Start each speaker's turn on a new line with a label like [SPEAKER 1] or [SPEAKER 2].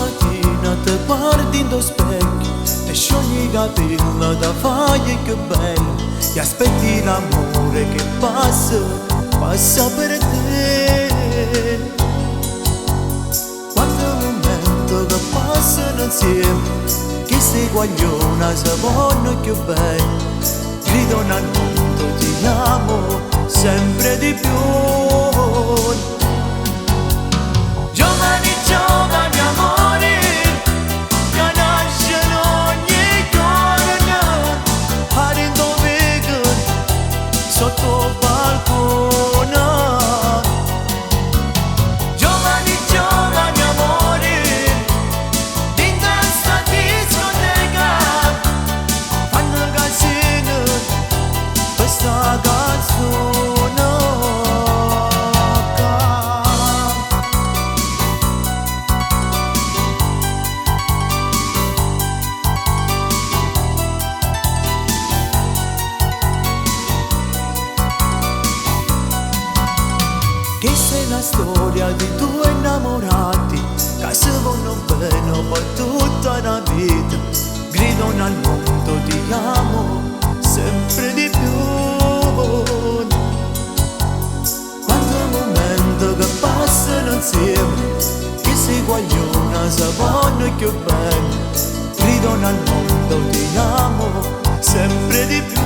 [SPEAKER 1] mattina ti guardi in lo specchio e sciogli i capelli da fai che bello e aspetti l'amore che passa per te. Quanto momento che passano insieme, che si guagliona se vanno più bene, gridano al mondo ti amo sempre di più. Giovani, giovani amori che nascono ogni giorno, arrivano vegan sotto il balcone. Giovani, giovani amori in questa discoteca fanno casino questa canzone. Questa è la storia di due innamorati che si vogliono bene per tutta la vita, gridano al mondo ti amo sempre di più. Quanto momento che passano insieme, che si guagliona se vanno più bene, gridano al mondo ti amo sempre di più.